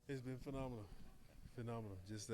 It's been phenomenal, phenomenal. Just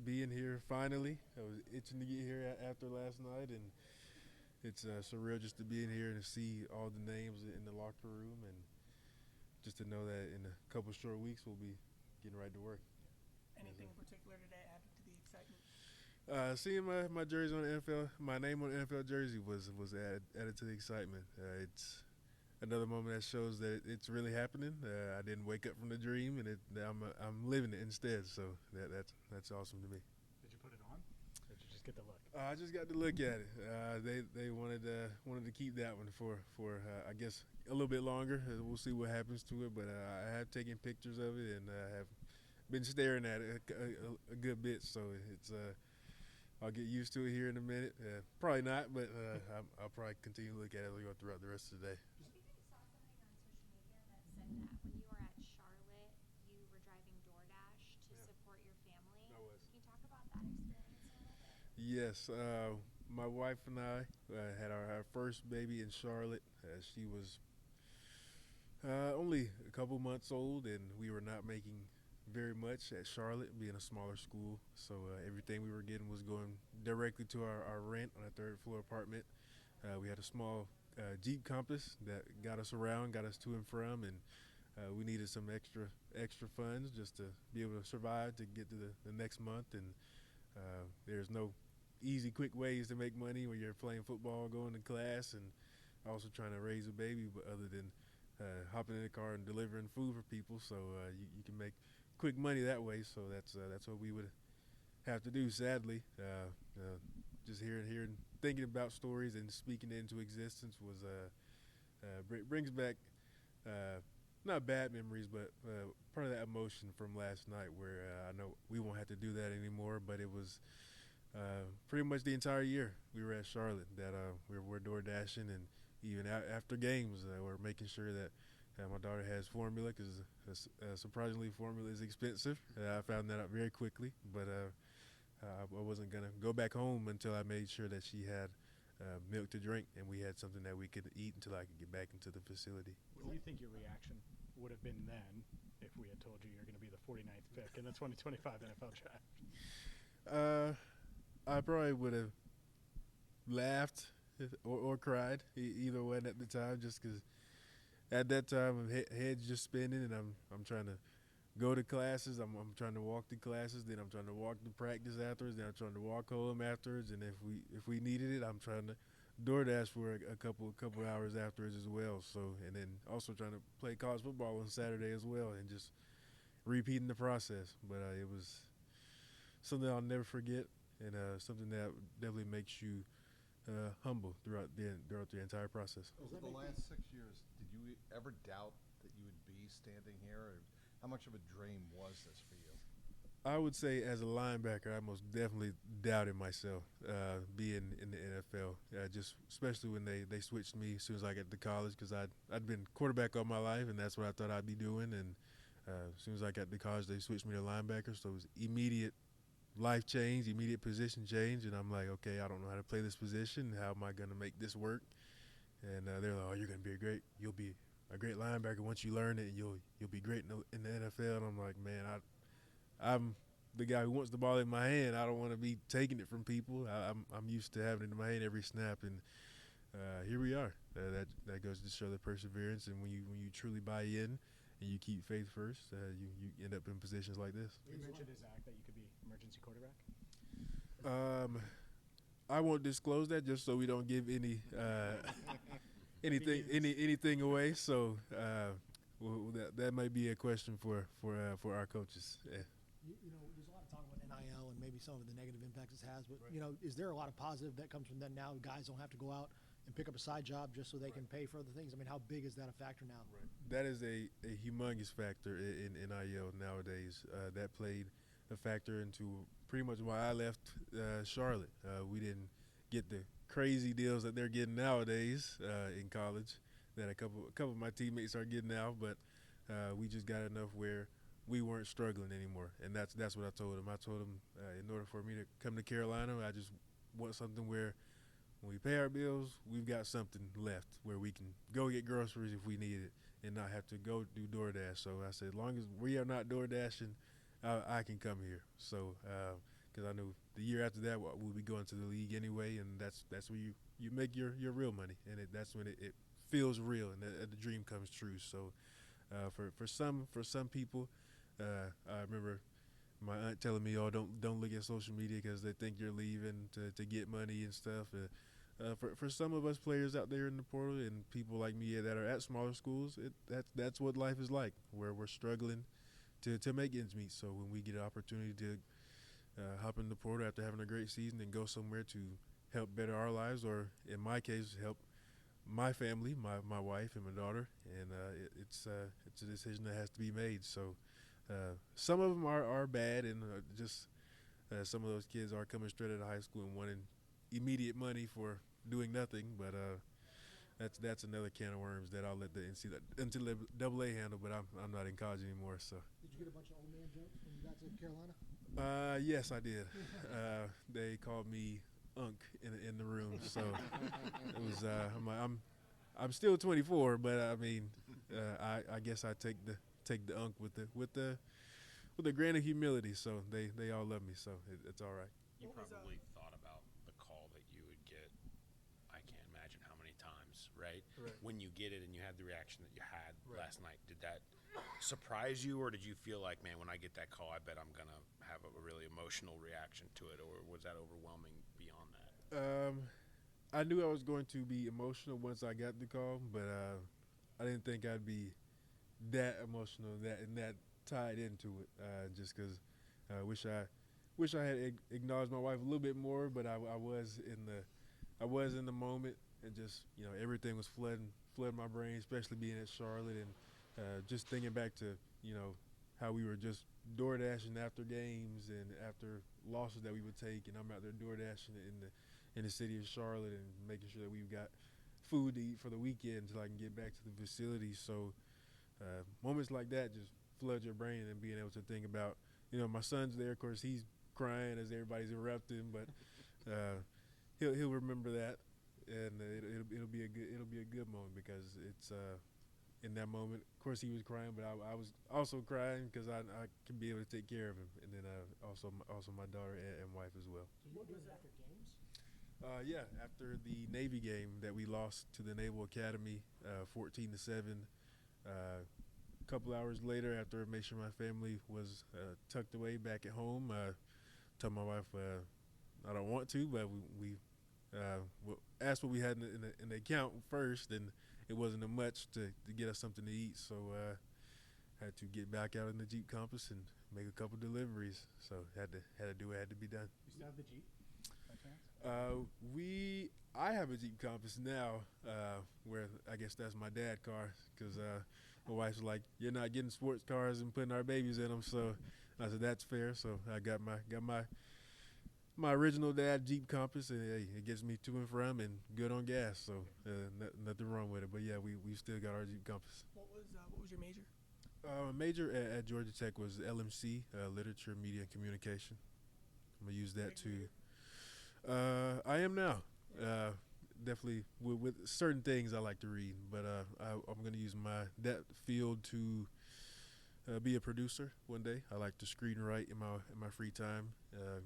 being here finally. I was itching to get here after last night, and it's surreal just to be in here and to see all the names in the locker room, and just to know that in a couple short weeks we'll be getting right to work. Anything in particular today added to the excitement? Seeing my jersey on the NFL, my name on the NFL jersey was added to the excitement. It's another moment that shows that it's really happening. I didn't wake up from the dream, and I'm living it instead. So that's awesome to me. Did you put it on? Or did you just get the look? I just got to look at it. They wanted to keep that one for I guess a little bit longer. We'll see what happens to it. But I have taken pictures of it, and I have been staring at it a good bit. So it's I'll get used to it here in a minute. Probably not, but I'll probably continue to look at it throughout the rest of the day. I think I saw something on social media that said that when you were at Charlotte, you were driving DoorDash to support your family. I was. Can you talk about that experience a little bit? Yes, my wife and I had our first baby in Charlotte. She was only a couple months old, and we were not making very much at Charlotte, being a smaller school. So everything we were getting was going directly to our rent on a third floor apartment. We had a small Jeep Compass that got us around, got us to and from, and we needed some extra funds just to be able to survive to get to the next month. And there's no easy, quick ways to make money when you're playing football, going to class, and also trying to raise a baby, but other than hopping in the car and delivering food for people. So you can make quick money that way. So that's what we would have to do. Sadly, just hearing, thinking about stories and speaking it into existence was brings back not bad memories, but part of that emotion from last night, where I know we won't have to do that anymore. But it was pretty much the entire year we were at Charlotte that we're door dashing, and even after games, we're making sure that my daughter has formula, because surprisingly formula is expensive. I found that out very quickly, but I wasn't gonna go back home until I made sure that she had milk to drink, and we had something that we could eat until I could get back into the facility. What do you think your reaction would have been then if we had told you you're going to be the 49th pick in the 2025 NFL draft? I probably would have laughed or cried, either one at the time, just because at that time my head's just spinning, and I'm trying to go to classes. I'm trying to walk to classes, then I'm trying to walk to practice afterwards, then I'm trying to walk home afterwards, and if we needed it, I'm trying to DoorDash for a couple hours afterwards as well. So, and then also trying to play college football on Saturday as well, and just repeating the process. But it was something I'll never forget, and something that definitely makes you humble throughout the entire process. Over the last 6 years, did you ever doubt that you would be standing here? Or how much of a dream was this for you? I would say, as a linebacker, I most definitely doubted myself being in the NFL. Just especially when they switched me as soon as I got to college, because I'd been quarterback all my life, and that's what I thought I'd be doing. And as soon as I got to college, they switched me to linebacker, so it was immediate life change, immediate position change, and I'm like, okay, I don't know how to play this position. How am I going to make this work? And they're like, oh, you'll be a great linebacker once you learn it, and you'll be great in the NFL. And I'm like, man, I'm the guy who wants the ball in my hand. I don't want to be taking it from people. I'm used to having it in my hand every snap, and here we are. That goes to show the perseverance, and when you truly buy in and you keep faith first, you end up in positions like this. You mentioned to Zach that you could be emergency quarterback. I won't disclose that, just so we don't give anything away. So that might be a question for our coaches. Yeah. There's a lot of talk about NIL and maybe some of the negative impacts it has, but is there a lot of positive that comes from that now? Guys don't have to go out and pick up a side job just so they can pay for other things. I mean, how big is that a factor now? Right. That is a humongous factor in NIL nowadays. That played a factor into pretty much why I left Charlotte. We didn't get the crazy deals that they're getting nowadays in college that a couple of my teammates are getting now, but we just got enough where we weren't struggling anymore, and that's what I told him. I told him in order for me to come to Carolina, I just want something where when we pay our bills, we've got something left where we can go get groceries if we need it, and not have to go do DoorDash. So I said, as long as we are not DoorDashing, I can come here. So because I knew the year after that we'll be going to the league anyway, and that's where you make your real money, and that's when it feels real and the dream comes true. So for some people, I remember my aunt telling me, "Oh, don't look at social media because they think you're leaving to get money and stuff." For some of us players out there in the portal and people like me that are at smaller schools, that's what life is like, where we're struggling to make ends meet. So when we get an opportunity to hop in the portal after having a great season and go somewhere to help better our lives, or in my case, help my family, my wife and my daughter, and it's a decision that has to be made. So some of them are bad, and just some of those kids are coming straight out of high school and wanting immediate money for doing nothing. But that's another can of worms that I'll let the NCAA handle. But I'm not in college anymore. So. Did you get a bunch of old man jokes when you got to Carolina? Yes, I did. They called me Unk in the room, so it was. I'm still 24, but I mean, I guess I take the Unk with a grain of humility. So they all love me, so it's all right. You What was, probably thought about the call that you would get. I can't imagine how many times, right? Right. When you get it and you had the reaction that you had Right. last night, did that surprise you, or did you feel like, man, when I get that call, I bet I'm gonna have a really emotional reaction to it, or was that overwhelming beyond that? I knew I was going to be emotional once I got the call, but I didn't think I'd be that emotional and that tied into it. Just because I wish I had acknowledged my wife a little bit more, but I was in the moment, and just everything was flooding my brain, especially being at Charlotte and just thinking back to how we were just door dashing after games and after losses that we would take, and I'm out there door dashing in the city of Charlotte and making sure that we've got food to eat for the weekend until I can get back to the facility. So moments like that just flood your brain, and being able to think about my son's there. Of course, he's crying as everybody's erupting, but he'll remember that, and it'll be a good moment, because it's in that moment. Of course, he was crying, but I was also crying because I can be able to take care of him, and then also my daughter and wife as well. So you do it after games? Yeah, after the Navy game that we lost to the Naval Academy, 14-7. A couple hours later, after I made sure my family was tucked away back at home, told my wife I don't want to, but we asked what we had in the account first, and it wasn't much to get us something to eat. So had to get back out in the Jeep Compass and make a couple deliveries. So had to do what had to be done. You still have the Jeep, by chance? I have a Jeep Compass now, where I guess that's my dad's car, because my wife's like, "You're not getting sports cars and putting our babies in them." So I said, "That's fair." So I got my original dad Jeep Compass, and hey, it gets me to and from and good on gas. So nothing wrong with it. But yeah, we still got our Jeep Compass. What was your major? Major at Georgia Tech was LMC, Literature, Media, and Communication. I'm gonna use that to. I am now. Definitely with certain things I like to read, but I'm going to use that field to be a producer one day. I like to screenwrite in my free time.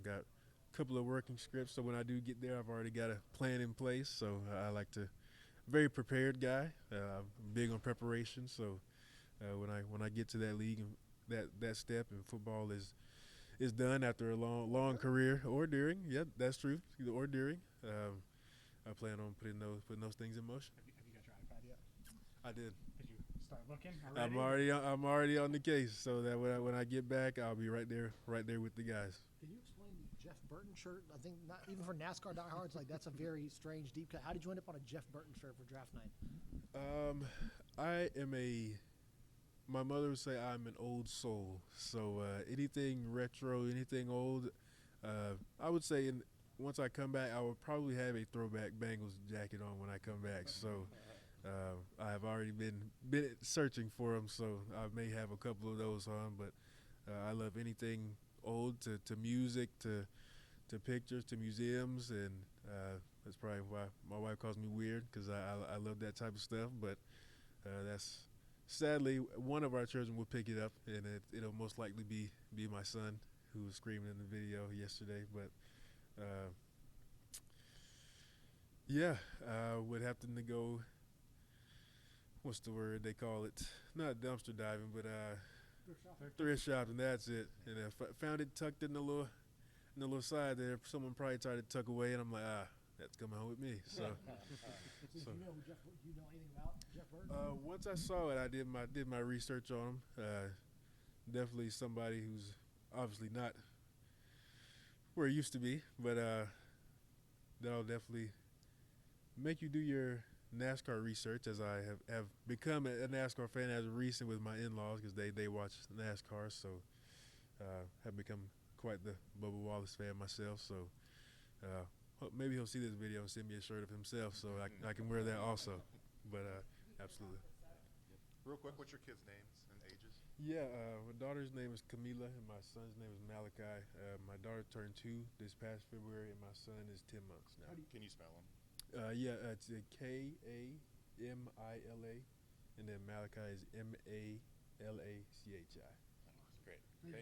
Got a couple of working scripts, so when I do get there, I've already got a plan in place. So I like to, very prepared guy. I'm big on preparation. So when I get to that league and that step, and football is done after a long career, or during. Yep, that's true. Either or during. I plan on putting those things in motion. Have you got your iPad yet? I did. Did you start looking I'm already? already on the case, so that when I get back, I'll be right there with the guys. Can you explain the Jeff Burton shirt? I think not even for NASCAR diehards, like that's a very strange deep cut. How did you end up on a Jeff Burton shirt for draft night? I am my mother would say I'm an old soul. So anything retro, anything old, I would say once I come back, I will probably have a throwback Bengals jacket on when I come back. So I have already been searching for them, so I may have a couple of those on. But I love anything old, to music, to pictures, to museums, and that's probably why my wife calls me weird, because I love that type of stuff. But that's sadly, one of our children will pick it up, and it'll most likely be my son who was screaming in the video yesterday. But yeah, would have to go. What's the word they call it? Not dumpster diving, but thrift shopping. That's it. And I found it tucked in the little side there. Someone probably tried to tuck away, and I'm like, that's coming home with me. So. So do you know anything about Jeff Burton? Once I saw it, I did my research on him. Definitely somebody who's obviously not where he used to be, but that'll definitely make you do your NASCAR research, as I have become a NASCAR fan as of recent with my in-laws, because they watch NASCAR, so have become quite the Bubba Wallace fan myself. So maybe he'll see this video and send me a shirt of himself, so I can wear that also. But absolutely. Real quick, what's your kids' names and ages? Yeah, my daughter's name is Camila, and my son's name is Malachi. My daughter turned 2 this past February, and my son is 10 months now. Can you spell them? Yeah, it's Kamila, and then Malachi is Malachi. Great. Thank